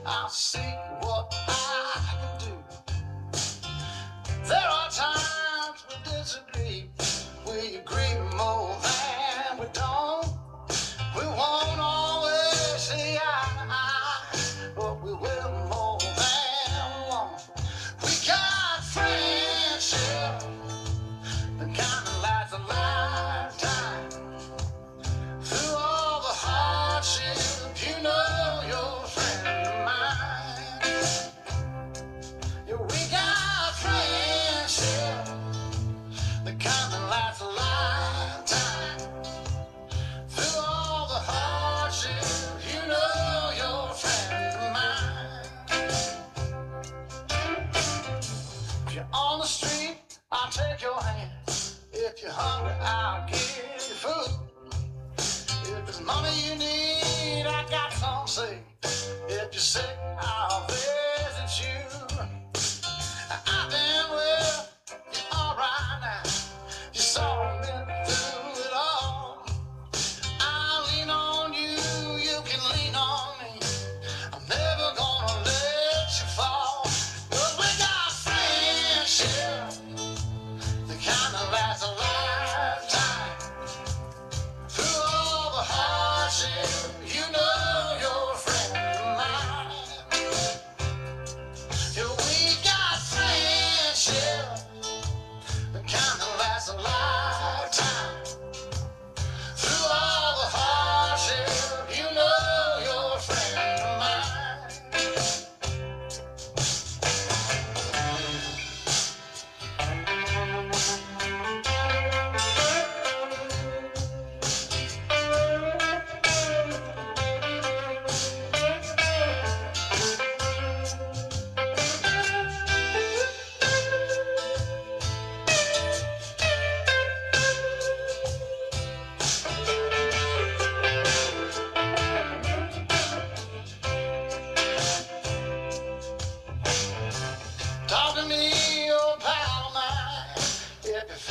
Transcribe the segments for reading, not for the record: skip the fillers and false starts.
I'll see what I can do. There are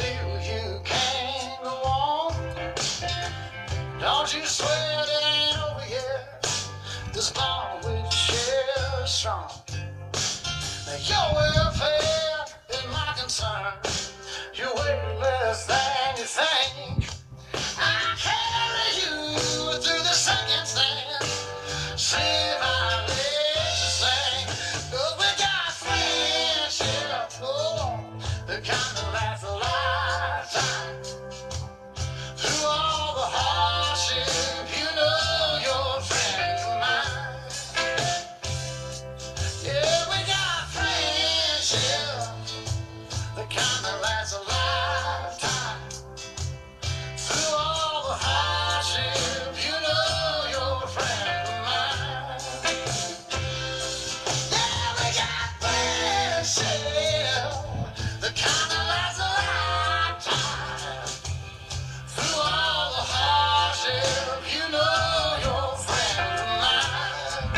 feel you can't go on? Don't you swear it ain't over yet? This bond we share is strong. Your welfare is my concern. You're way less than you think. I carry you through the second stand. See if I let you sing. 'Cause we got friendship, oh, the kind that lasts a lifetime. Through all the hardship, you know you're a friend of mine. Yeah, we got friendship, the kind that lasts a lifetime. Through all the hardship, you know you're a friend of mine. Yeah, we got friendship, the kind that lasts a lifetime. Through all the hardship, you know you're a friend of mine.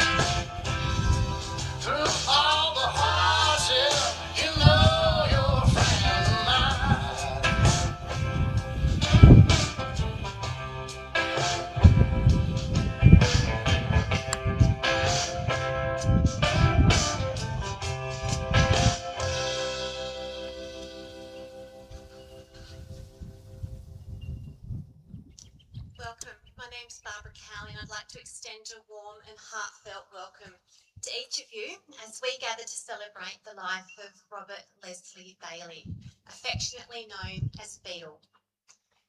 Through all the hardship, you know you're a friend of mine. Welcome. My name's Barbara Cowley and I'd like to extend a warm and heartfelt welcome to each of you as we gather to celebrate the life of Robert Leslie Bailey, affectionately known as Beatle.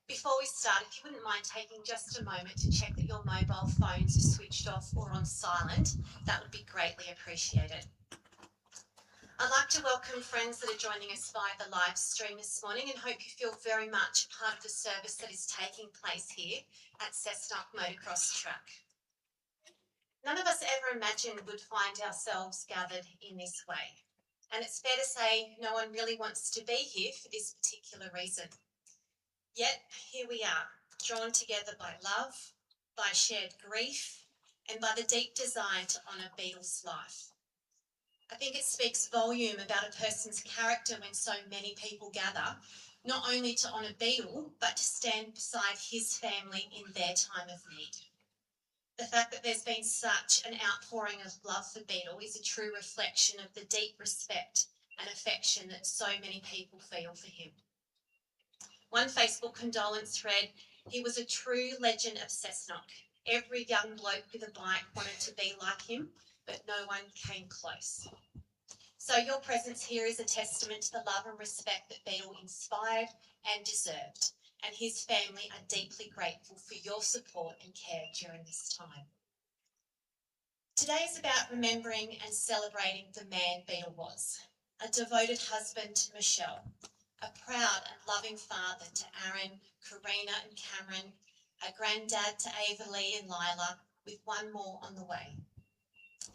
Before we start, if you wouldn't mind taking just a moment to check that your mobile phones are switched off or on silent, that would be greatly appreciated. I'd like to welcome friends that are joining us via the live stream this morning and hope you feel very much part of the service that is taking place here at Cessnock Motocross Track. None of us ever imagined we'd find ourselves gathered in this way. And it's fair to say no one really wants to be here for this particular reason. Yet here we are, drawn together by love, by shared grief, and by the deep desire to honour Beatles' life. I think it speaks volume about a person's character when so many people gather, not only to honour Beatle, but to stand beside his family in their time of need. The fact that there's been such an outpouring of love for Beatle is a true reflection of the deep respect and affection that so many people feel for him. One Facebook condolence read, "He was a true legend of Cessnock. Every young bloke with a bike wanted to be like him, but no one came close." So your presence here is a testament to the love and respect that Beatle inspired and deserved, and his family are deeply grateful for your support and care during this time. Today is about remembering and celebrating the man Beatle was, a devoted husband to Michelle, a proud and loving father to Aaron, Karina and Cameron, a granddad to Avaleigh and Lilah, with one more on the way,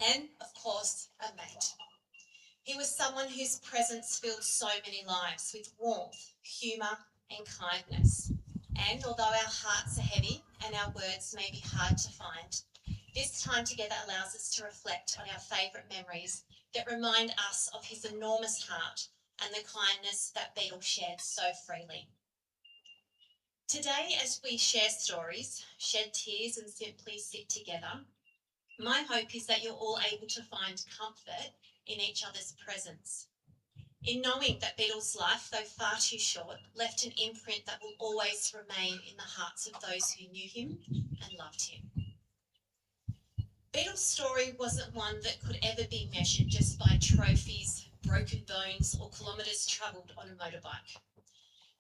and, of course, a mate. He was someone whose presence filled so many lives with warmth, humour and kindness. And although our hearts are heavy and our words may be hard to find, this time together allows us to reflect on our favourite memories that remind us of his enormous heart and the kindness that Beatle shared so freely. Today, as we share stories, shed tears and simply sit together, my hope is that you're all able to find comfort in each other's presence, in knowing that Beatles' life, though far too short, left an imprint that will always remain in the hearts of those who knew him and loved him. Beatles' story wasn't one that could ever be measured just by trophies, broken bones or kilometres travelled on a motorbike.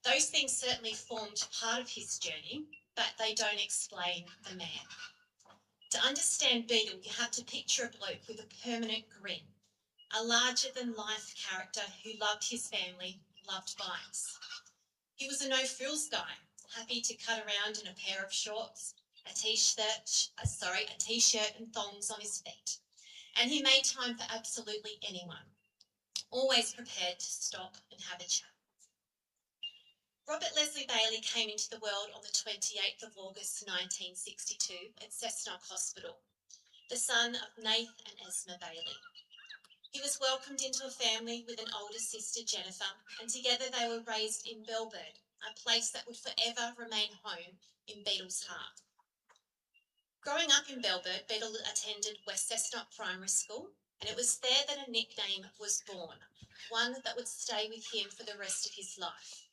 Those things certainly formed part of his journey, but they don't explain the man. To understand Beatle, you have to picture a bloke with a permanent grin, a larger-than-life character who loved his family, loved bikes. He was a no-frills guy, happy to cut around in a pair of shorts, a t-shirt and thongs on his feet. And he made time for absolutely anyone, always prepared to stop and have a chat. Robert Leslie Bailey came into the world on the 28th of August 1962 at Cessnock Hospital, the son of Nath and Esma Bailey. He was welcomed into a family with an older sister, Jennifer, and together they were raised in Bellbird, a place that would forever remain home in Beatle's heart. Growing up in Bellbird, Beatle attended West Cessnock Primary School, and it was there that a nickname was born, one that would stay with him for the rest of his life.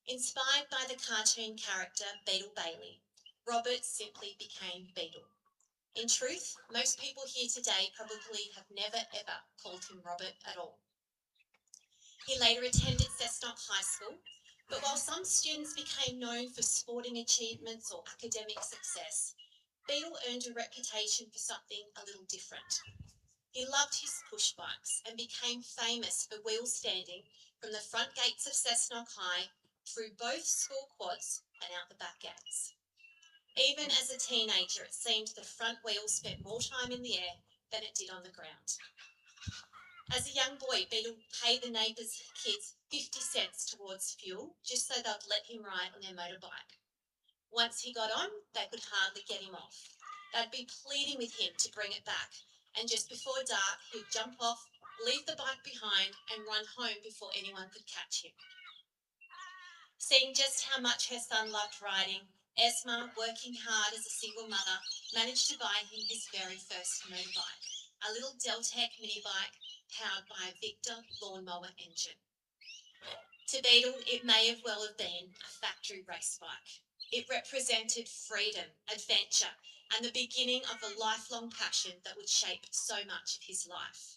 Inspired by the cartoon character Beetle Bailey, Robert simply became Beatle. In truth, most people here today probably have never ever called him Robert at all. He later attended Cessnock High School, but while some students became known for sporting achievements or academic success, Beatle earned a reputation for something a little different. He loved his push bikes and became famous for wheel standing from the front gates of Cessnock High through both school quads and out the back gates. Even as a teenager, it seemed the front wheel spent more time in the air than it did on the ground. As a young boy, Beatle paid the neighbours' kids 50 cents towards fuel just so they'd let him ride on their motorbike. Once he got on, they could hardly get him off. They'd be pleading with him to bring it back, and just before dark, he'd jump off, leave the bike behind, and run home before anyone could catch him. Seeing just how much her son loved riding, Esma, working hard as a single mother, managed to buy him his very first motorbike, a little Deltec mini bike powered by a Victor lawnmower engine. To Beatle, it may have well have been a factory race bike. It represented freedom, adventure, and the beginning of a lifelong passion that would shape so much of his life.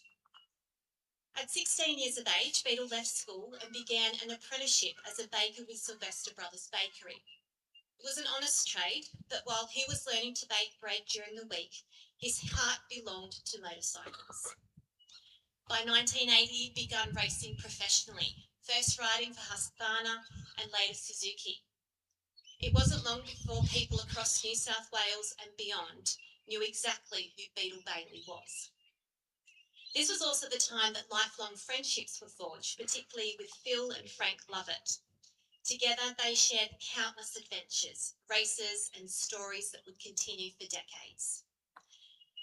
At 16 years of age, Beatle left school and began an apprenticeship as a baker with Sylvester Brothers Bakery. It was an honest trade, but while he was learning to bake bread during the week, his heart belonged to motorcycles. By 1980, he began racing professionally, first riding for Husqvarna and later Suzuki. It wasn't long before people across New South Wales and beyond knew exactly who Beetle Bailey was. This was also the time that lifelong friendships were forged, particularly with Phil and Frank Lovett. Together, they shared countless adventures, races, and stories that would continue for decades.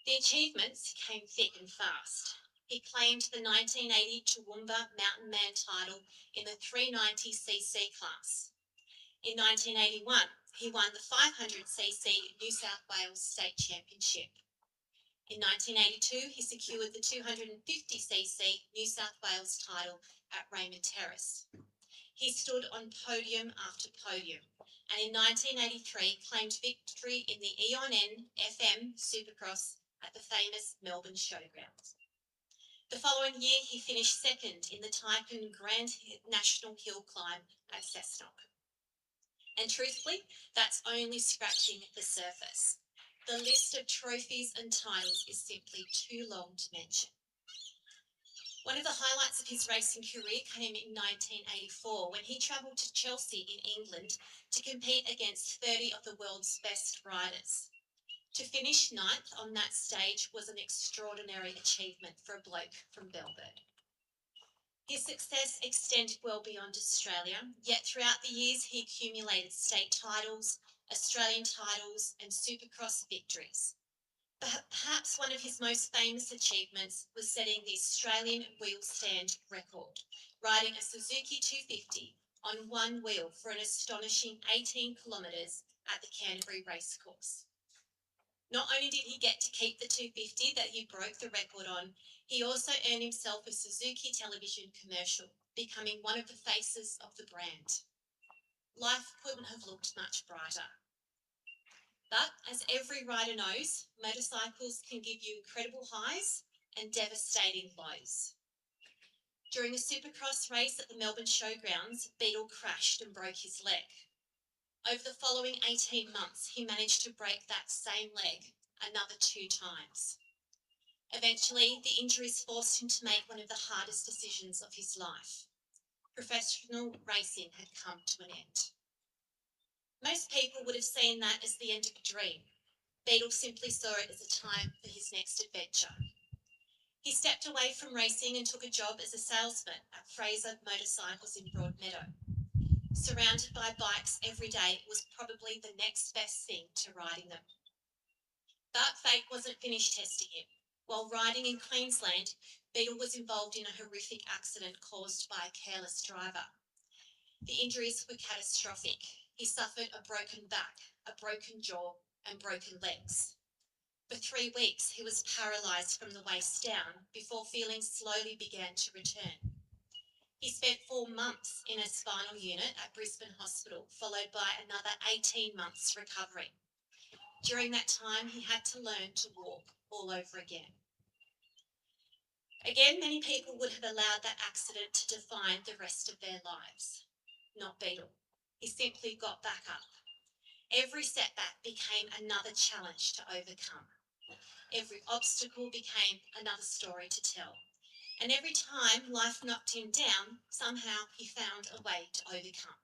The achievements came thick and fast. He claimed the 1980 Toowoomba Mountain Man title in the 390cc class. In 1981, he won the 500cc New South Wales State Championship. In 1982, he secured the 250cc New South Wales title at Raymond Terrace. He stood on podium after podium, and in 1983 claimed victory in the EON FM Supercross at the famous Melbourne Showgrounds. The following year, he finished second in the Tycoon Grand National Hill Climb at Cessnock. And truthfully, that's only scratching the surface. The list of trophies and titles is simply too long to mention. One of the highlights of his racing career came in 1984 when he travelled to Chelsea in England to compete against 30 of the world's best riders. To finish ninth on that stage was an extraordinary achievement for a bloke from Bellbird. His success extended well beyond Australia, yet throughout the years he accumulated state titles, Australian titles and Supercross victories. Perhaps one of his most famous achievements was setting the Australian wheel stand record, riding a Suzuki 250 on one wheel for an astonishing 18 kilometres at the Canterbury Racecourse. Not only did he get to keep the 250 that he broke the record on, he also earned himself a Suzuki television commercial, becoming one of the faces of the brand. Life couldn't have looked much brighter. But as every rider knows, motorcycles can give you incredible highs and devastating lows. During a Supercross race at the Melbourne Showgrounds, Beatle crashed and broke his leg. Over the following 18 months, he managed to break that same leg another 2 times. Eventually, the injuries forced him to make one of the hardest decisions of his life. Professional racing had come to an end. Most people would have seen that as the end of a dream. Beatle simply saw it as a time for his next adventure. He stepped away from racing and took a job as a salesman at Fraser Motorcycles in Broadmeadow. Surrounded by bikes every day was probably the next best thing to riding them. But fate wasn't finished testing him. While riding in Queensland, Beatle was involved in a horrific accident caused by a careless driver. The injuries were catastrophic. He suffered a broken back, a broken jaw, and broken legs. For 3 weeks, he was paralysed from the waist down before feeling slowly began to return. He spent 4 months in a spinal unit at Brisbane Hospital, followed by another 18 months recovering. During that time, he had to learn to walk all over again. Again, many people would have allowed that accident to define the rest of their lives. Not Beatle. He simply got back up. Every setback became another challenge to overcome. Every obstacle became another story to tell. And every time life knocked him down, somehow he found a way to overcome.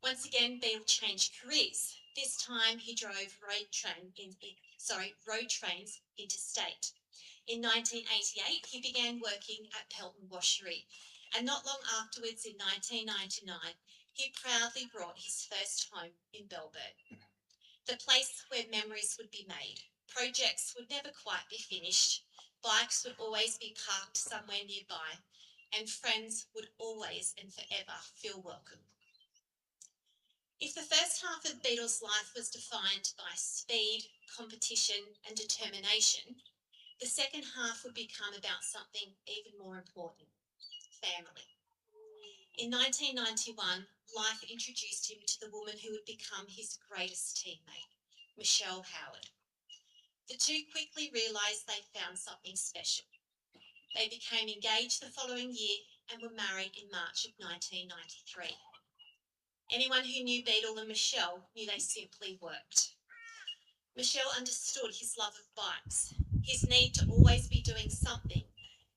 Once again, Beatle changed careers. This time he drove road trains interstate. In 1988, he began working at Pelton Washery, and not long afterwards, in 1999, he proudly brought his first home in Bellbird, the place where memories would be made. Projects would never quite be finished, bikes would always be parked somewhere nearby, and friends would always and forever feel welcome. If the first half of Beatle's life was defined by speed, competition, and determination, the second half would become about something even more important: family. In 1991, life introduced him to the woman who would become his greatest teammate, Michelle Howard. The two quickly realised they found something special. They became engaged the following year and were married in March of 1993. Anyone who knew Beatle and Michelle knew they simply worked. Michelle understood his love of bikes, his need to always be doing something,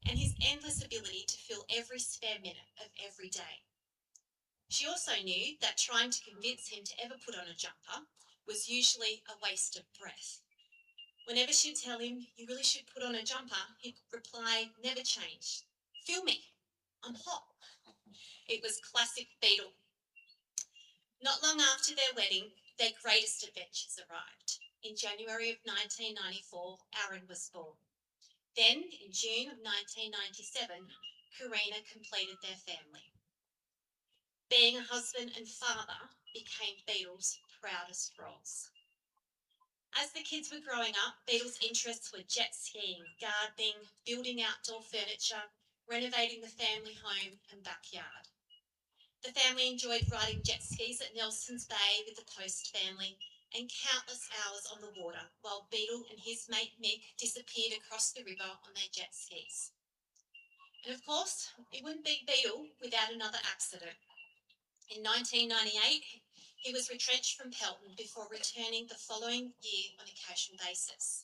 and his endless ability to fill every spare minute of every day. She also knew that trying to convince him to ever put on a jumper was usually a waste of breath. Whenever she'd tell him, "You really should put on a jumper," he'd reply, never changed, "Feel me, I'm hot." It was classic Beatle. Not long after their wedding, their greatest adventures arrived. In January of 1994, Aaron was born. Then, in June of 1997, Karina completed their family. Being a husband and father became Beatle's proudest roles. As the kids were growing up, Beatle's interests were jet skiing, gardening, building outdoor furniture, renovating the family home and backyard. The family enjoyed riding jet skis at Nelson's Bay with the Post family and countless hours on the water while Beatle and his mate Mick disappeared across the river on their jet skis. And of course, it wouldn't be Beatle without another accident. In 1998, he was retrenched from Pelton before returning the following year on a casual basis.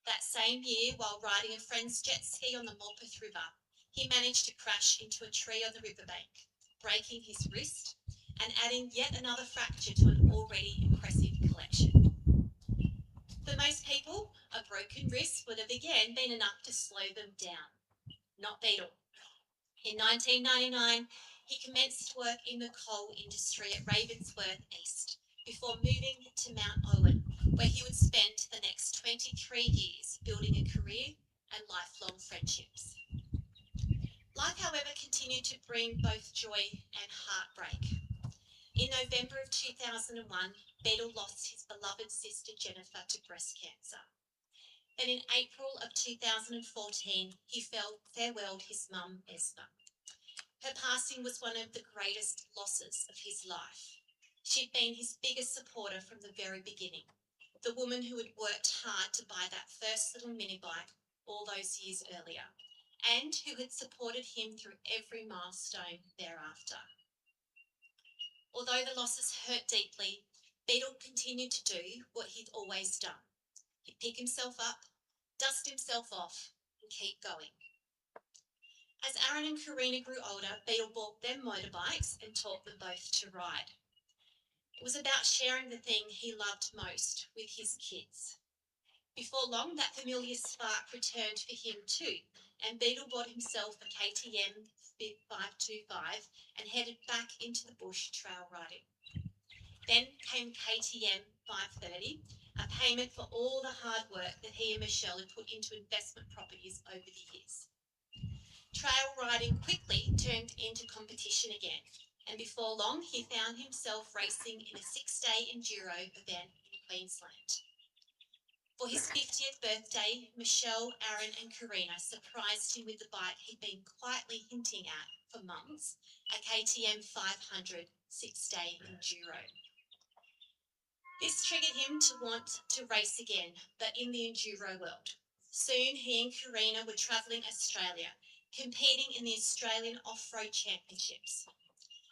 That same year, while riding a friend's jet ski on the Morpeth River, he managed to crash into a tree on the riverbank, breaking his wrist and adding yet another fracture to an already impressive collection. For most people, a broken wrist would have again been enough to slow them down. Not Beatle. In 1999, he commenced work in the coal industry at Ravensworth East before moving to Mount Owen, where he would spend the next 23 years building a career and lifelong friendships. Life, however, continued to bring both joy and heartbreak. In November of 2001, Beatle lost his beloved sister Jennifer to breast cancer. Then in April of 2014, he farewelled his mum, Esther. Her passing was one of the greatest losses of his life. She'd been his biggest supporter from the very beginning, the woman who had worked hard to buy that first little mini bike all those years earlier, and who had supported him through every milestone thereafter. Although the losses hurt deeply, Beatle continued to do what he'd always done. He'd pick himself up, dust himself off, and keep going. As Aaron and Karina grew older, Beatle bought them motorbikes and taught them both to ride. It was about sharing the thing he loved most with his kids. Before long, that familiar spark returned for him too, and Beatle bought himself a KTM 525 and headed back into the bush trail riding. Then came KTM 530 a payment for all the hard work that he and Michelle had put into investment properties over the years. Trail riding quickly turned into competition again, and before long he found himself racing in a 6-day enduro event in Queensland. For his 50th birthday, Michelle, Aaron and Karina surprised him with the bike he'd been quietly hinting at for months, a KTM 500 6-day enduro. This triggered him to want to race again, but in the enduro world. Soon he and Karina were travelling Australia, competing in the Australian Off-Road Championships.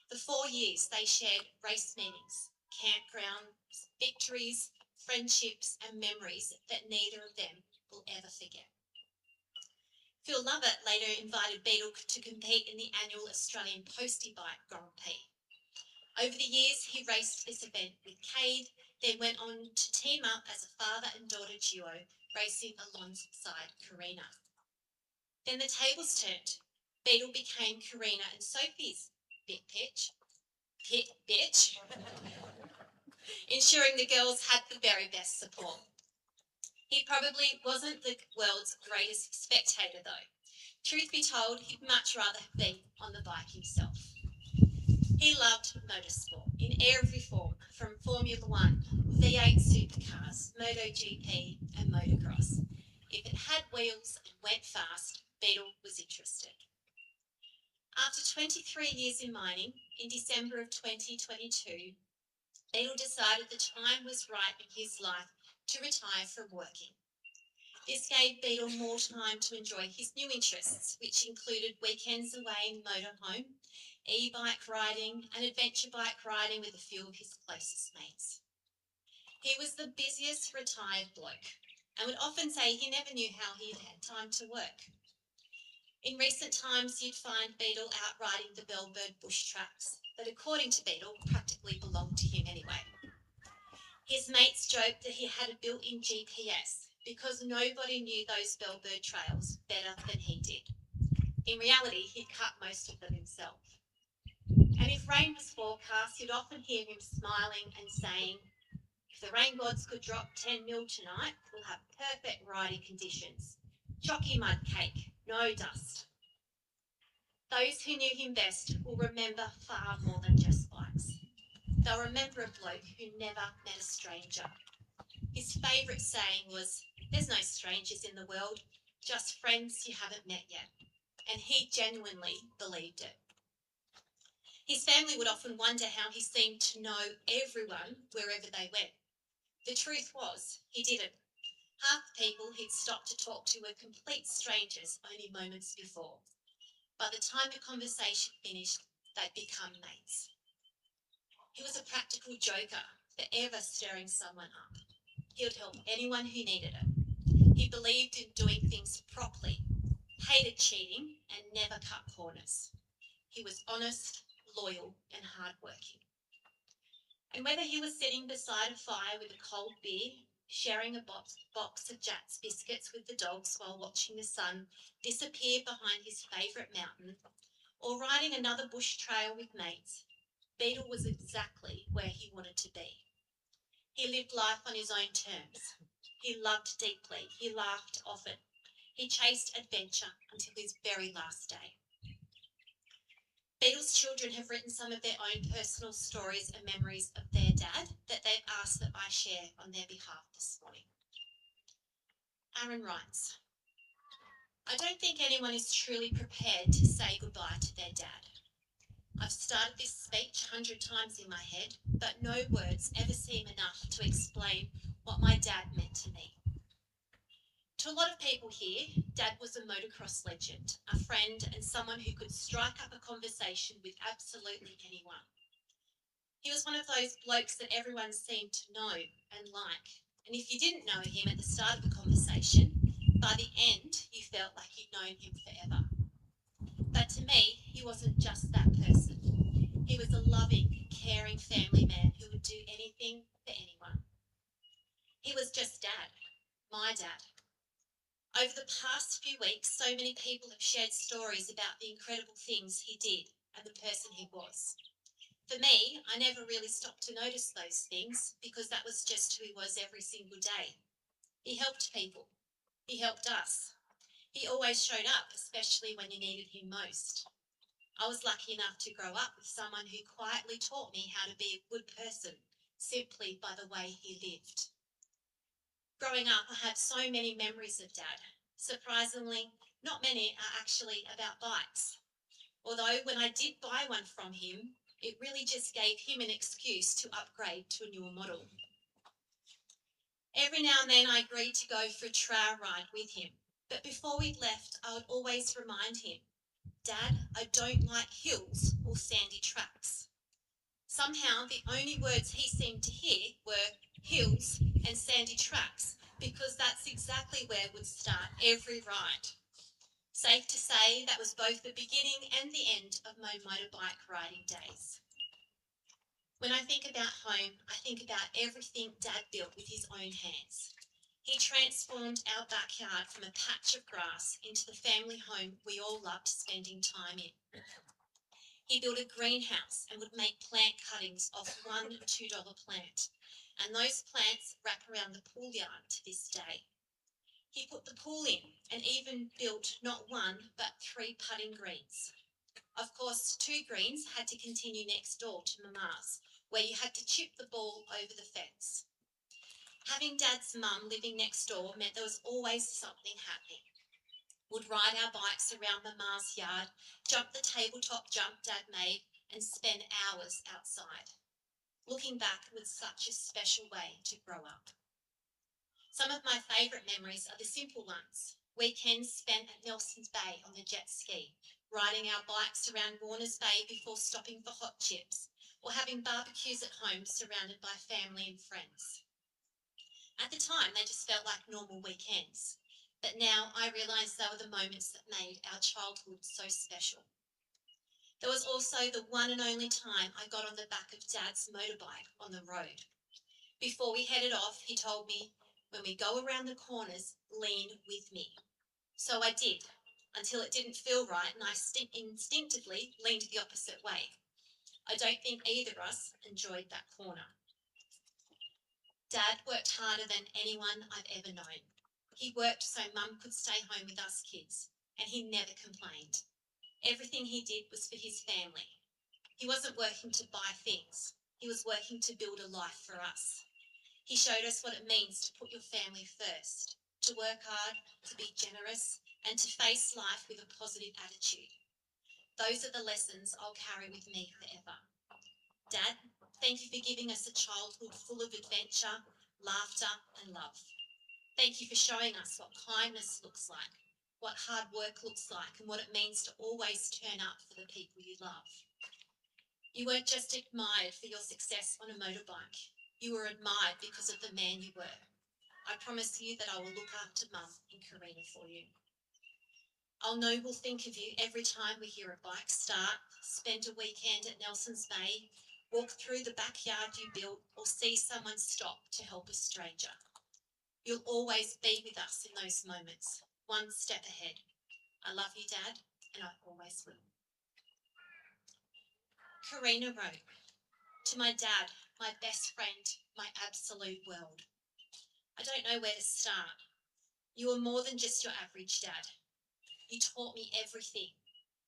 For 4 years they shared race meetings, campgrounds, victories, friendships and memories that neither of them will ever forget. Phil Lovett later invited Beatle to compete in the annual Australian Postie Bike Grand Prix. Over the years he raced this event with Cade, then went on to team up as a father and daughter duo, racing alongside Karina. Then the tables turned. Beatle became Karina and Sophie's bitch, ensuring the girls had the very best support. He probably wasn't the world's greatest spectator though. Truth be told, he'd much rather have been on the bike himself. He loved motorsport in every form, from Formula One, V8 supercars, MotoGP and motocross. If it had wheels and went fast, Beatle was interested. After 23 years in mining, in December of 2022, Beatle decided the time was right in his life to retire from working. This gave Beatle more time to enjoy his new interests, which included weekends away in motorhome, e-bike riding and adventure bike riding with a few of his closest mates. He was the busiest retired bloke and would often say he never knew how he had time to work. In recent times, you'd find Beatle out riding the Bellbird bush tracks that, according to Beatle, practically belonged to him anyway. His mates joked that he had a built-in GPS because nobody knew those Bellbird trails better than he did. In reality, he'd cut most of them himself. And if rain was forecast, you'd often hear him smiling and saying, "If the rain gods could drop 10 mil tonight, we'll have perfect riding conditions. Chalky mud cake, no dust." Those who knew him best will remember far more than just bikes. They'll remember a bloke who never met a stranger. His favourite saying was, "There's no strangers in the world, just friends you haven't met yet." And he genuinely believed it. His family would often wonder how he seemed to know everyone wherever they went. The truth was, he didn't. Half the people he'd stopped to talk to were complete strangers only moments before. By the time the conversation finished, they'd become mates. He was a practical joker, forever stirring someone up. He would help anyone who needed it. He believed in doing things properly, hated cheating, and never cut corners. He was honest, loyal, and hardworking. And whether he was sitting beside a fire with a cold beer, sharing a box of Jat's biscuits with the dogs while watching the sun disappear behind his favourite mountain, or riding another bush trail with mates, Beatle was exactly where he wanted to be. He lived life on his own terms. He loved deeply. He laughed often. He chased adventure until his very last day. Beatle's children have written some of their own personal stories and memories of their dad that they've asked that I share on their behalf this morning. Aaron writes, "I don't think anyone is truly prepared to say goodbye to their dad. I've started this speech 100 times in my head, but no words ever seem enough to explain what my dad meant to me. To a lot of people here, Dad was a motocross legend, a friend and someone who could strike up a conversation with absolutely anyone. He was one of those blokes that everyone seemed to know and like, and if you didn't know him at the start of a conversation, by the end you felt like you'd known him forever. But to me, he wasn't just that person. He was a loving, caring family man who would do anything for anyone. He was just Dad, my dad. Over the past few weeks, so many people have shared stories about the incredible things he did and the person he was. For me, I never really stopped to notice those things because that was just who he was every single day. He helped people. He helped us. He always showed up, especially when you needed him most. I was lucky enough to grow up with someone who quietly taught me how to be a good person, simply by the way he lived. Growing up, I had so many memories of Dad. Surprisingly, not many are actually about bikes. Although when I did buy one from him, it really just gave him an excuse to upgrade to a newer model. Every now and then I agreed to go for a trail ride with him, but before we left, I would always remind him, Dad, I don't like hills or sandy tracks. Somehow the only words he seemed to hear were hills and sandy tracks, because that's exactly where we'd start every ride. Safe to say that was both the beginning and the end of my motorbike riding days. When I think about home, I think about everything Dad built with his own hands. He transformed our backyard from a patch of grass into the family home we all loved spending time in. He built a greenhouse and would make plant cuttings off one $2 plant, and those plants wrap around the pool yard to this day. He put the pool in and even built not one but 3 putting greens. Of course, 2 greens had to continue next door to Mama's, where you had to chip the ball over the fence. Having Dad's mum living next door meant there was always something happening. Would ride our bikes around Mama's yard, jump the tabletop jump Dad made, and spend hours outside. Looking back, it was such a special way to grow up. Some of my favourite memories are the simple ones. Weekends spent at Nelson's Bay on the jet ski, riding our bikes around Warner's Bay before stopping for hot chips, or having barbecues at home surrounded by family and friends. At the time, they just felt like normal weekends. But now I realise they were the moments that made our childhood so special. There was also the one and only time I got on the back of Dad's motorbike on the road. Before we headed off, he told me, when we go around the corners, lean with me. So I did, until it didn't feel right and I instinctively leaned the opposite way. I don't think either of us enjoyed that corner. Dad worked harder than anyone I've ever known. He worked so Mum could stay home with us kids, and he never complained. Everything he did was for his family. He wasn't working to buy things. He was working to build a life for us. He showed us what it means to put your family first, to work hard, to be generous, and to face life with a positive attitude. Those are the lessons I'll carry with me forever. Dad, thank you for giving us a childhood full of adventure, laughter, and love. Thank you for showing us what kindness looks like, what hard work looks like, and what it means to always turn up for the people you love. You weren't just admired for your success on a motorbike. You were admired because of the man you were. I promise you that I will look after Mum and Karina for you. I'll know we'll think of you every time we hear a bike start, spend a weekend at Nelson's Bay, walk through the backyard you built, or see someone stop to help a stranger. You'll always be with us in those moments, one step ahead. I love you, Dad, and I always will. Karina wrote, to my dad, my best friend, my absolute world. I don't know where to start. You were more than just your average dad. You taught me everything.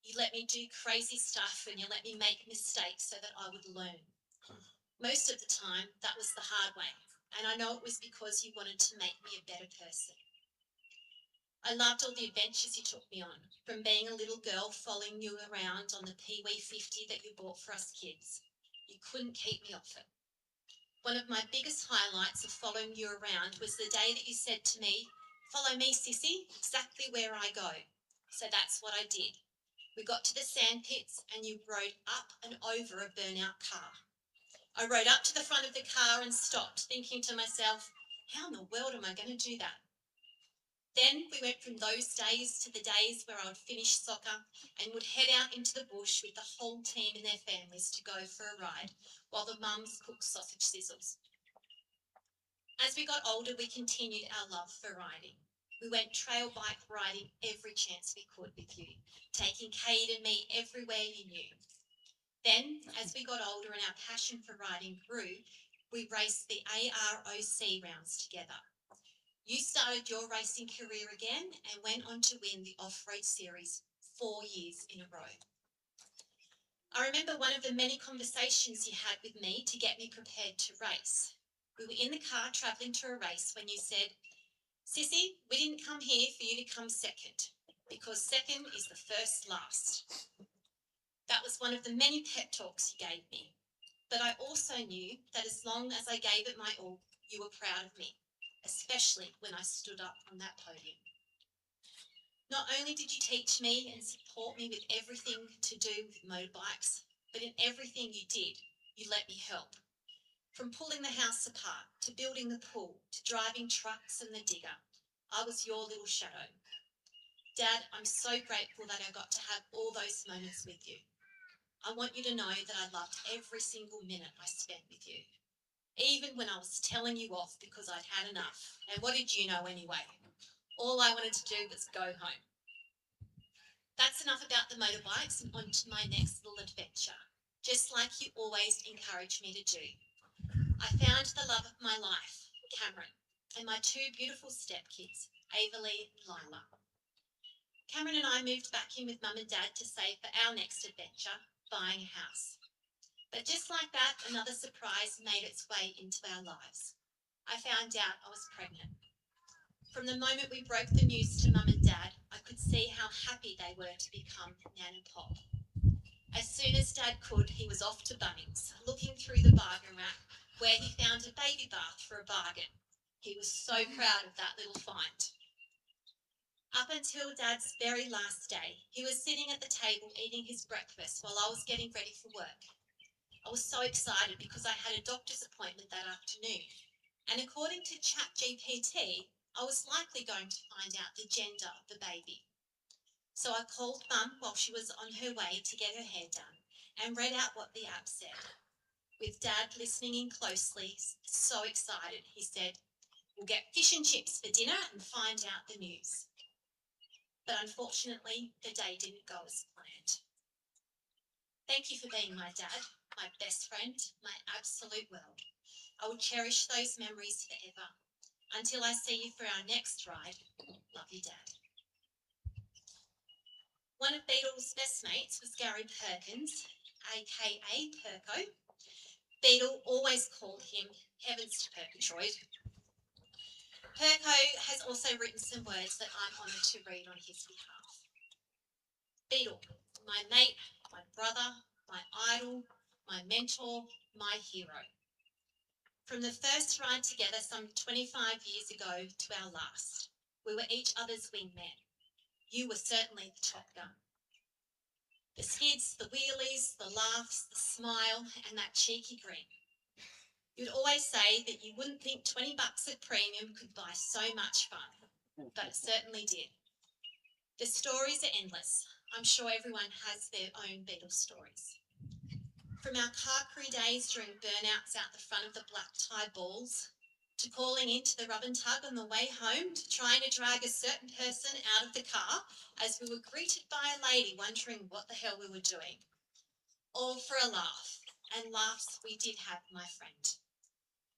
You let me do crazy stuff and you let me make mistakes so that I would learn. Most of the time, that was the hard way, and I know it was because you wanted to make me a better person. I loved all the adventures you took me on, from being a little girl following you around on the Pee-wee 50 that you bought for us kids. You couldn't keep me off it. One of my biggest highlights of following you around was the day that you said to me, follow me, sissy, exactly where I go. So that's what I did. We got to the sand pits and you rode up and over a burnout car. I rode up to the front of the car and stopped, thinking to myself, how in the world am I going to do that? Then we went from those days to the days where I would finish soccer and would head out into the bush with the whole team and their families to go for a ride while the mums cooked sausage sizzles. As we got older, we continued our love for riding. We went trail bike riding every chance we could with you, taking Cade and me everywhere you knew. Then, as we got older and our passion for riding grew, we raced the AROC rounds together. You started your racing career again and went on to win the off-road series 4 years in a row. I remember one of the many conversations you had with me to get me prepared to race. We were in the car travelling to a race when you said, "Sissy, we didn't come here for you to come second, because second is the first last." That was one of the many pep talks you gave me. But I also knew that as long as I gave it my all, you were proud of me, especially when I stood up on that podium. Not only did you teach me and support me with everything to do with motorbikes, but in everything you did, you let me help. From pulling the house apart, to building the pool, to driving trucks and the digger, I was your little shadow. Dad, I'm so grateful that I got to have all those moments with you. I want you to know that I loved every single minute I spent with you, even when I was telling you off because I'd had enough. And what did you know anyway? All I wanted to do was go home. That's enough about the motorbikes, and on to my next little adventure, just like you always encouraged me to do. I found the love of my life, Cameron, and my 2 beautiful stepkids, Avaleigh and Lilah. Cameron and I moved back in with Mum and Dad to save for our next adventure, buying a house. But just like that, another surprise made its way into our lives. I found out I was pregnant. From the moment we broke the news to Mum and Dad, I could see how happy they were to become Nan and Pop. As soon as Dad could, he was off to Bunnings, looking through the bargain rack, where he found a baby bath for a bargain. He was so proud of that little find. Up until Dad's very last day, he was sitting at the table eating his breakfast while I was getting ready for work. I was so excited because I had a doctor's appointment that afternoon, and according to ChatGPT, I was likely going to find out the gender of the baby. So I called Mum while she was on her way to get her hair done and read out what the app said. With Dad listening in closely, so excited, he said, "We'll get fish and chips for dinner and find out the news." But unfortunately, the day didn't go as planned. Thank you for being my dad, my best friend, my absolute world. I will cherish those memories forever. Until I see you for our next ride, love you, Dad. One of Beatle's best mates was Gary Perkins, aka Perko. Beatle always called him Heaven's Purgatroyd. Perko has also written some words that I'm honoured to read on his behalf. Beatle, my mate, my brother, my idol, my mentor, my hero. From the first ride together some 25 years ago to our last, we were each other's wingmen. You were certainly the Top Gun. The skids, the wheelies, the laughs, the smile, and that cheeky grin. You'd always say that you wouldn't think $20 at premium could buy so much fun, but it certainly did. The stories are endless. I'm sure everyone has their own Beatle stories. From our car crew days during burnouts out the front of the black tie balls, to calling into the rub and tug on the way home, to trying to drag a certain person out of the car as we were greeted by a lady wondering what the hell we were doing. All for a laugh, and laughs we did have, my friend.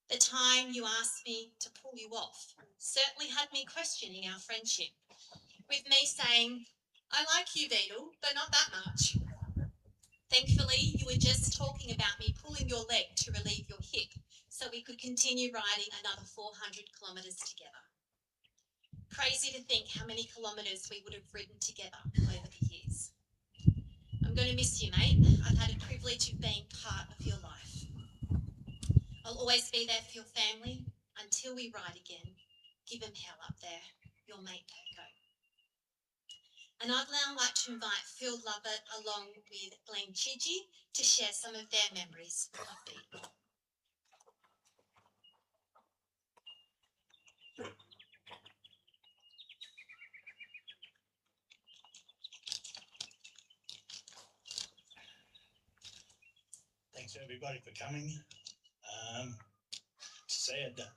The time you asked me to pull you off certainly had me questioning our friendship, with me saying, "I like you, Beatle, but not that much." Thankfully, you were just talking about me pulling your leg to relieve your hip so we could continue riding another 400 kilometres together. Crazy to think how many kilometres we would have ridden together over the years. I'm going to miss you, mate. I've had a privilege of being part of your life. I'll always be there for your family until we ride again. Give 'em hell up there, your mate Perko. And I'd now like to invite Phil Lovett along with Glenn Chidgey to share some of their memories of Beatle. Thanks everybody for coming. Sad.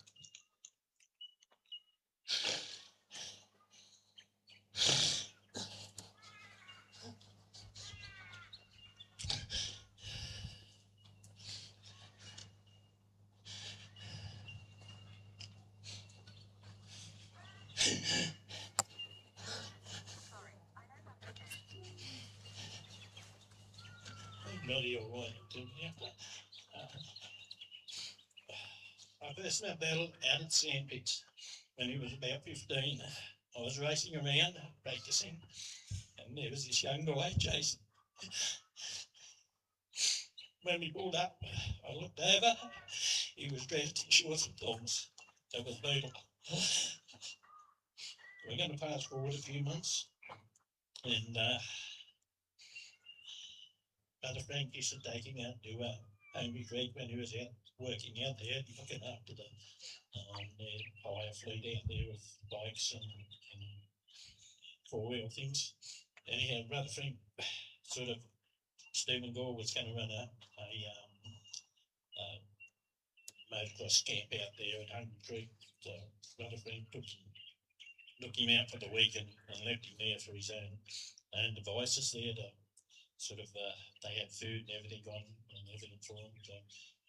Bloody all right, didn't you? I first met Beatle out at Sandpits when he was about 15. I was racing around, practicing, and there was this young guy, Jason. When we pulled up, I looked over, he was dressed in shorts and thongs. That was Beatle. We're going to fast forward a few months, and Brother Frank used to take him out to Hungry Creek when he was out working out there, looking after the hire fleet out there with bikes and four-wheel things. Anyhow, Brother Frank sort of, Stephen Gore was going to run a motocross camp out there at Hungry Creek. So Brother Frank took him out for the week and left him there for his own devices there to sort of, they had food and everything on and everything for him. So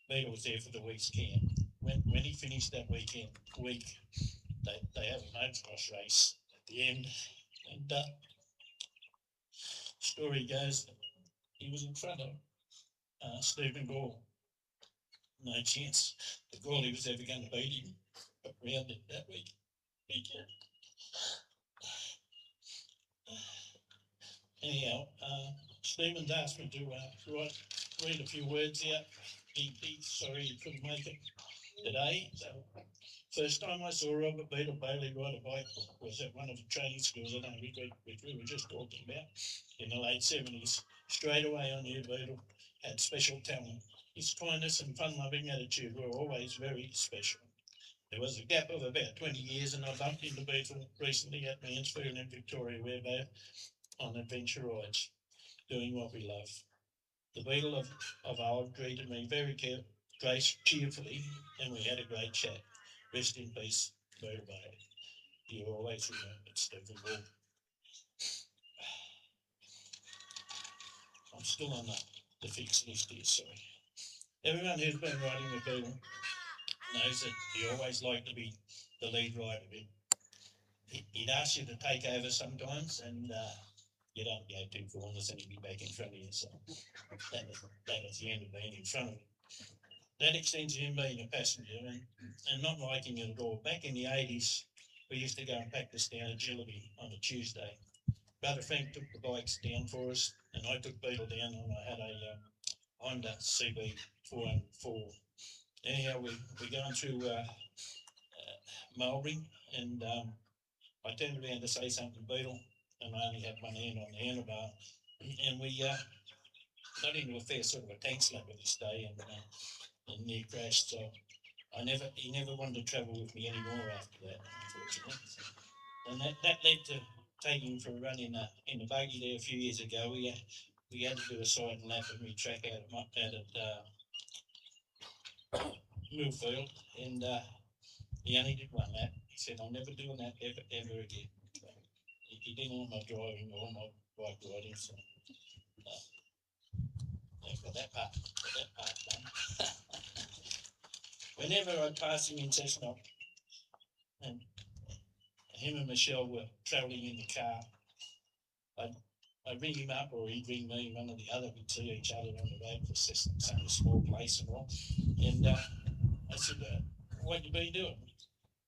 Beatle was there for the week's camp. When he finished that week, they had a motocross race at the end, and story goes that he was in front of Stephen Gore. No chance the goalie was ever going to beat him around it that week. Anyhow, Stephen's asked me to read a few words out. Sorry he couldn't make it today. So, first time I saw Robert Beatle Bailey ride a bike was at one of the training schools at Hungry Creek, which we were just talking about, in the late 70s. Straight away I knew Beatle had special talent. His kindness and fun-loving attitude were always very special. There was a gap of about 20 years and I bumped into Beatle recently at Mansfield in Victoria. We're both on adventure rides, doing what we love. The Beatle of old greeted me very cheerfully, and we had a great chat. Rest in peace, Beatle Bailey. You always remembered, Stephen Gore. I'm still on the fixed list here, sorry. Everyone who's been riding with Beatle knows that he always liked to be the lead rider. He'd ask you to take over sometimes, and you don't go 2 corners and he'd be back in front of you. So that was the end of being in front of him. That extends to him being a passenger and not liking it at all. Back in the 80s, we used to go and practice down agility on a Tuesday. Brother Frank took the bikes down for us, and I took Beatle down, and I had a Honda CB 404. Anyhow, we're going through Mulberry, and I turned around to say something to Beatle, and I only had one hand on the handlebar, and we got into a fair sort of a tank slap with this day, and near crashed. So he never wanted to travel with me anymore after that, unfortunately. And that led to taking him for a run in a buggy there a few years ago. We had to do a side lap and we track out at Millfield, and he only did one lap. He said, "I'm never doing that ever again." So he didn't want my driving or my bike riding, so got that part done. Whenever I passed him in Cessnock, and him and Michelle were travelling in the car, I'd ring him up or he'd ring me, one or the other. We'd see each other on the road for Cessnock's only a small place and all. And I said, "What you been doing?"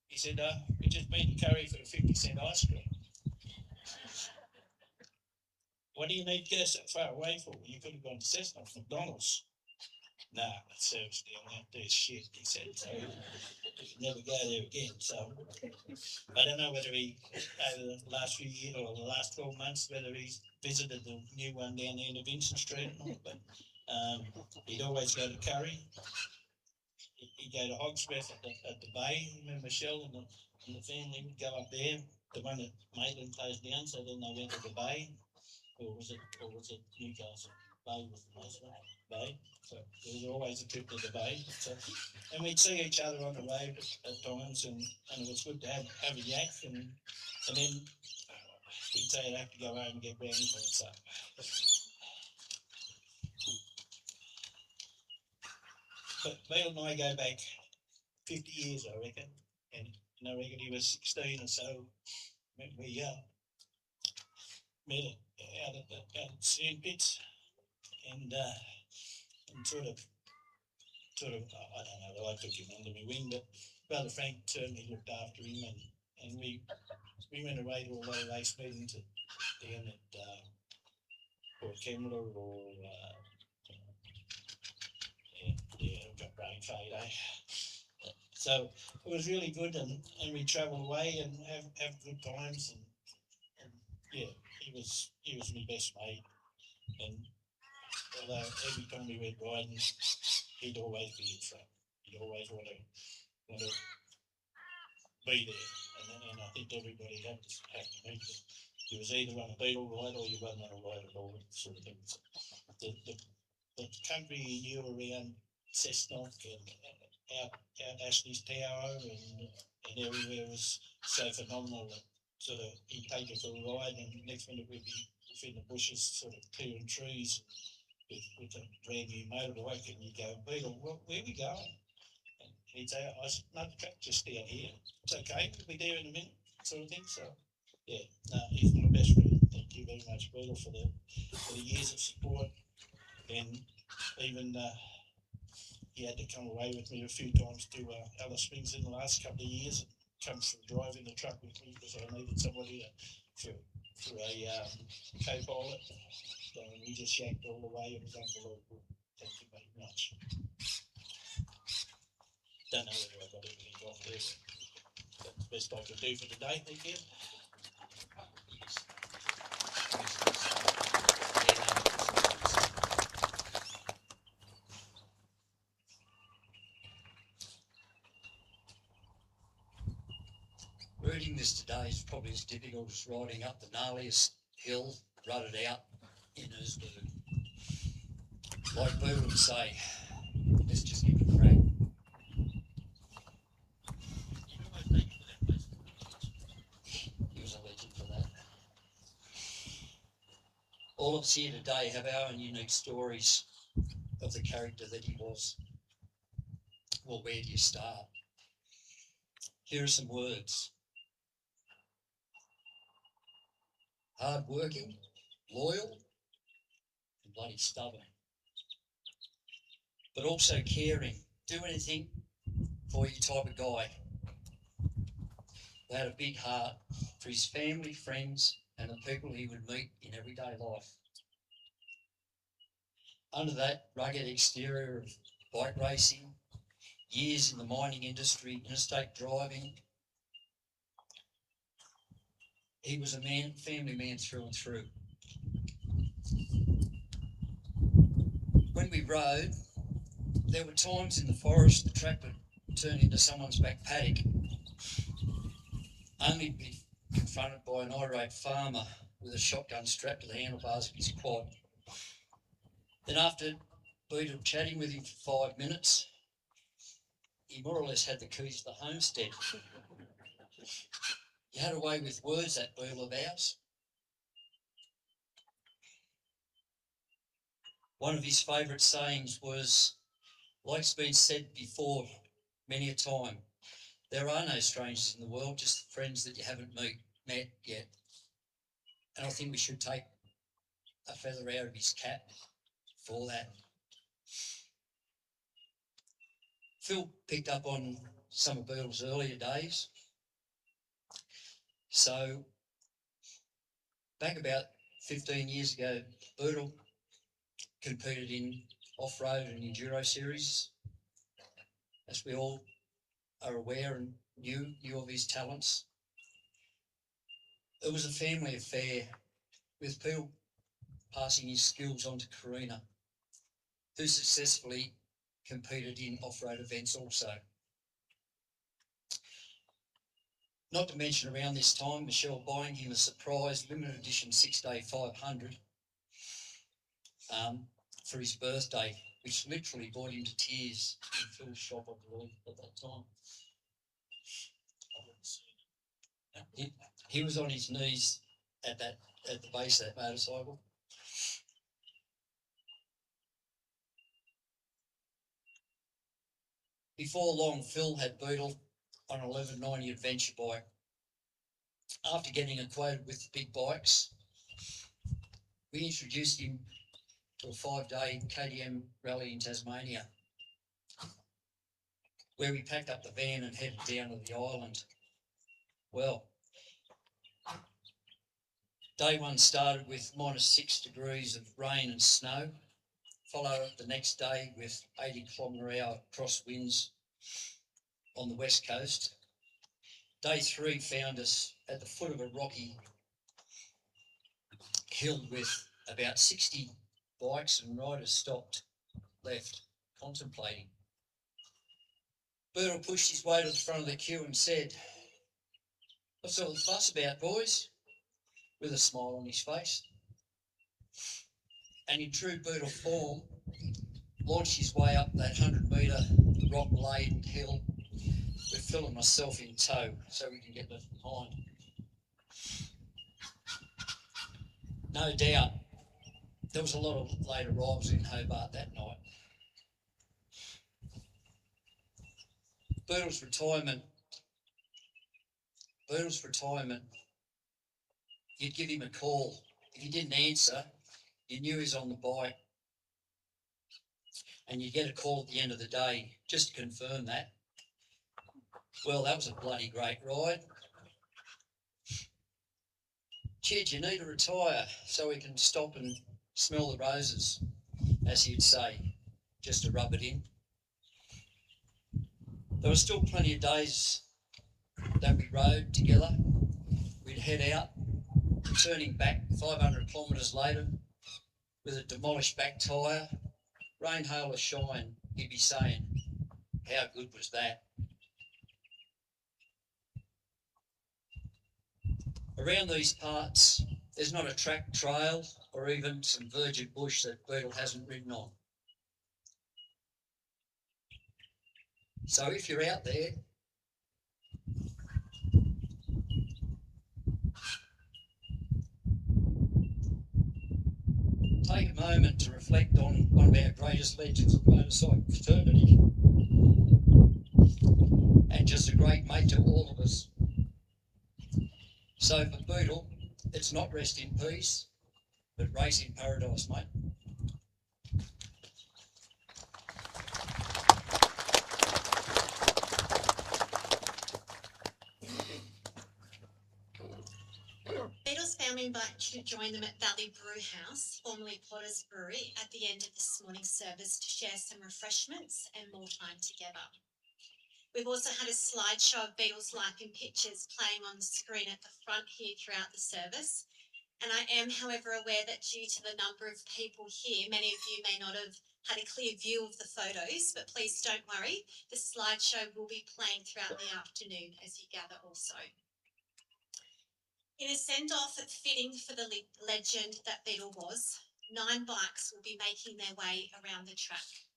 He said, "We just been to Curry for a 50-cent ice cream." "What do you need to go so far away for? You could have gone to Cessnock, McDonald's." "Nah, the service down out there's shit," he said, "so never go there again." So I don't know whether he, over the last few years or the last 12 months, whether he's visited the new one down there in Vincent Street or not, but he'd always go to Curry. He'd go to Hogsworth at the Bay. Remember Michelle and the family would go up there. The one at Maitland closed down, so then they went to the Bay. Or was it Newcastle? Bay was the most one. Bay. So there was always a trip to the Bay. So, and we'd see each other on the road at times, and it was good to have a yak, and then he'd say I'd have to go home and get brownie points up. But Bill and I go back 50 years, I reckon, and and I reckon he was 16 or so when we met out at the sand pits, and sort of, I don't know, I took him under my wing, but Brother Frank certainly looked after him, and we went away to a lot of race meetings down at Port Kembla or I've got brain fade, eh? So it was really good, and we travel away and have good times, and yeah, he was my best mate, and although every time we went riding, he'd always be in front. He'd always want to be there, and I think everybody had to meet him. You was either on a Beatle ride or you wasn't on a ride at all, sort of thing. So the country you knew around Cessnock and out Ashley's Tower and everywhere was so phenomenal that sort of he'd take you for a ride, and next minute we'd be in the bushes sort of clearing trees with a brand new motorbike, and you'd go, Beatle, where are we going? And he'd say, I said, no, the track just down here. It's okay, we'll be there in a minute, sort of thing. So yeah, no, he's my best friend. Thank you very much, Beatle, for the years of support, and even he had to come away with me a few times to Alice Springs in the last couple of years, and come from driving the truck with me because I needed somebody for a co-pilot. So we just yanked all the way, and it was unbelievable. Thank you very much. Don't know whether I got everything off there, but that's the best I can do for today. Thank you. Riding this today is probably as difficult as riding up the gnarliest hill, rutted out in Erzberg. Like Beatle would say, let's just give it a crack. He was a legend for that. All of us here today have our own unique stories of the character that he was. Well, where do you start? Here are some words. Hard-working, loyal, and bloody stubborn. But also caring, do anything for you type of guy. They had a big heart for his family, friends, and the people he would meet in everyday life. Under that rugged exterior of bike racing, years in the mining industry, interstate driving, he was a man, family man through and through. When we rode, there were times in the forest the track would turn into someone's back paddock, only to be confronted by an irate farmer with a shotgun strapped to the handlebars of his quad. Then after Beatle chatting with him for 5 minutes, he more or less had the keys to the homestead. He had a way with words, that Beatle of ours. One of his favourite sayings was, like's been said before many a time, there are no strangers in the world, just friends that you haven't met yet. And I think we should take a feather out of his cap for that. Phil picked up on some of Beatle's earlier days. So back about 15 years ago, Beatle competed in off-road and enduro series. As we all are aware and knew of his talents. It was a family affair, with Beatle passing his skills on to Karina, who successfully competed in off-road events also. Not to mention around this time, Michelle buying him a surprise limited edition 6-day 500 for his birthday, which literally brought him to tears in Phil's shop, I believe, at that time. He was on his knees at the base of that motorcycle. Before long, Phil had Beatle on an 1190 adventure bike. After getting acquainted with the big bikes, we introduced him to a 5-day KTM rally in Tasmania, where we packed up the van and headed down to the island. Well, day one started with -6 degrees of rain and snow, followed up the next day with 80-kilometre-hour crosswinds on the west coast. Day 3 found us at the foot of a rocky hill with about 60 bikes and riders stopped, left, contemplating. Birdle pushed his way to the front of the queue and said, "What's all the fuss about, boys?" with a smile on his face. And in true Birdle form, launched his way up that 100-metre rock-laden hill with Phil and myself in tow so we can get left behind. No doubt, there was a lot of late arrivals in Hobart that night. Birdle's retirement, you'd give him a call. If he didn't answer, you knew he was on the bike. And you'd get a call at the end of the day just to confirm that. Well, that was a bloody great ride. "Chid, you need to retire so we can stop and smell the roses," as he'd say, just to rub it in. There were still plenty of days that we rode together. We'd head out, returning back 500 kilometres later with a demolished back tyre, rain, hail or shine, he'd be saying, "How good was that?" Around these parts, there's not a track trail or even some virgin bush that Beetle hasn't ridden on. So if you're out there, take a moment to reflect on one of our greatest legends of motorcycle fraternity, and just a great mate to all of us. So for Beetle, it's not rest in peace, but race in paradise, mate. Beetle's family invited you to join them at Valley Brew House, formerly Potter's Brewery, at the end of this morning's service to share some refreshments and more time together. We've also had a slideshow of Beetle's life in pictures playing on the screen at the front here throughout the service. And I am, however, aware that due to the number of people here, many of you may not have had a clear view of the photos, but please don't worry, the slideshow will be playing throughout the afternoon as you gather also. In a send-off fitting for the legend that Beetle was, 9 bikes will be making their way around the track.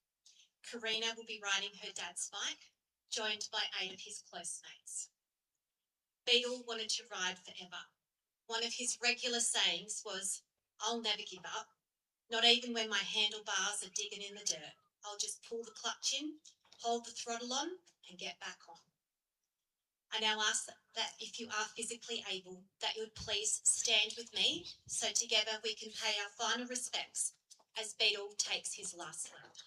Karina will be riding her dad's bike, joined by 8 of his close mates. Beetle wanted to ride forever. One of his regular sayings was, "I'll never give up, not even when my handlebars are digging in the dirt. I'll just pull the clutch in, hold the throttle on, and get back on." I now ask that if you are physically able, that you would please stand with me so together we can pay our final respects as Beetle takes his last lap.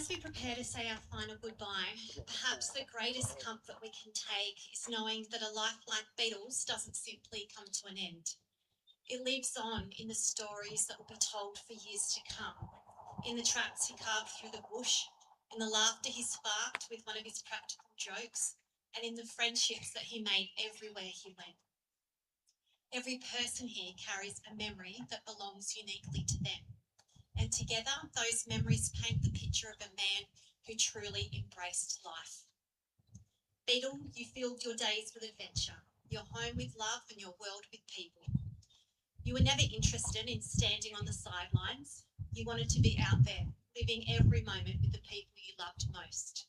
As we prepare to say our final goodbye, perhaps the greatest comfort we can take is knowing that a life like Beatles doesn't simply come to an end. It lives on in the stories that will be told for years to come, in the tracks he carved through the bush, in the laughter he sparked with one of his practical jokes, and in the friendships that he made everywhere he went. Every person here carries a memory that belongs uniquely to them. And together, those memories paint the picture of a man who truly embraced life. Beatle, you filled your days with adventure, your home with love and your world with people. You were never interested in standing on the sidelines. You wanted to be out there, living every moment with the people you loved most.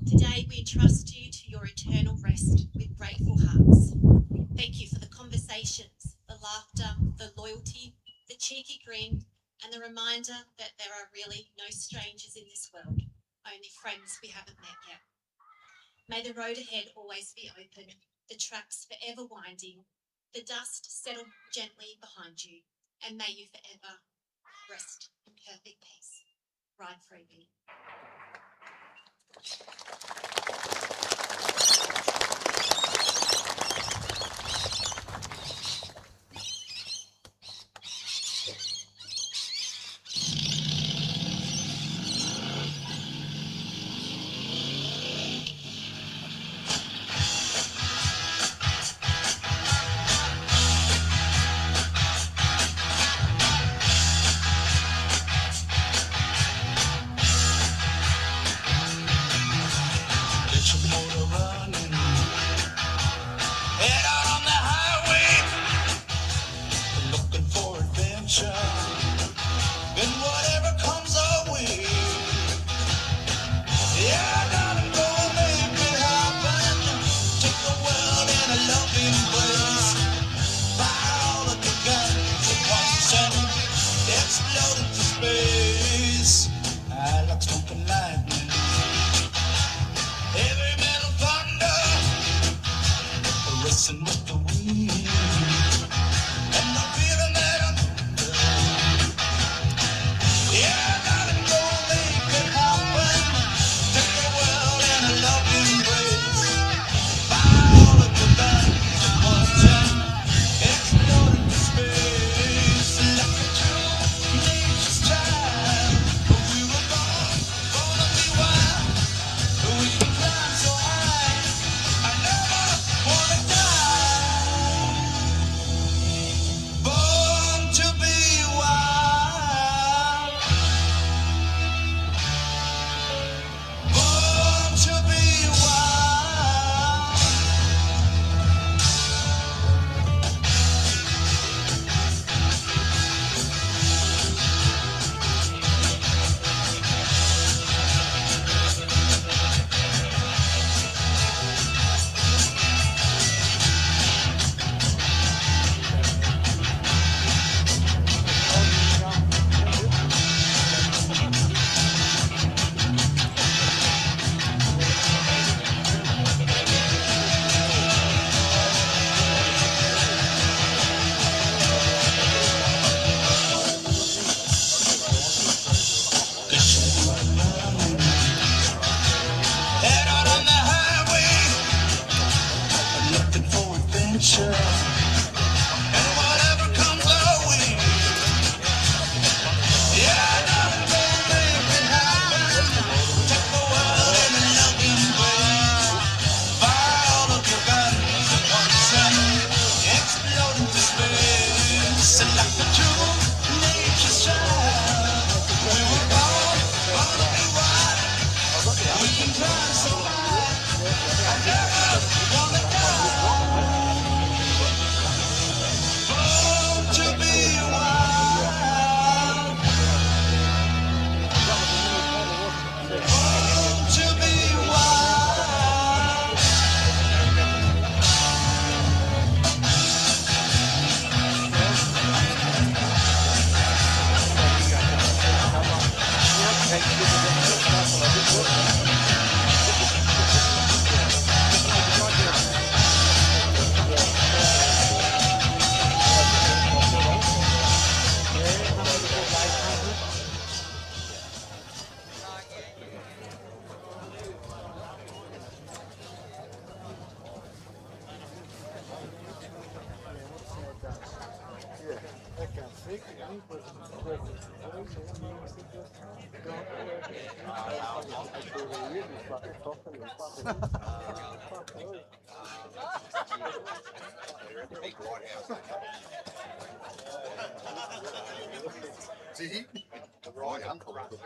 Today, we entrust you to your eternal rest with grateful hearts. Thank you for the conversations, the laughter, the loyalty, the cheeky grin, and the reminder that there are really no strangers in this world, only friends we haven't met yet. May the road ahead always be open, the tracks forever winding, the dust settle gently behind you, and may you forever rest in perfect peace. Ride freely. adventure in whatever comes our way. Yeah, darling, go make it happen. Take the world in a loving embrace. Fire all of the guns at once and explode into space. I like smoking lightning, heavy metal thunder, racing with the wind, and the feeling that I'm under. Yeah, darling, go make it happen. Take the world in a loving embrace. Fire all of the guns at once and explode into space. Like a true nature's child, we were born to be wild. We can climb so high, I never wanna die. Born to be wild. Born to be wild. Head out on the highway, looking for adventure, and whatever comes our way. Yeah, darling, go make it happen. Take the world in a loving embrace. Fire all of your guns at once and explode into space. And like a true nature's child, we were born to be wild. We can climb so high, I never wanna die. Born to be wild. Born to be wild. See? My uncle was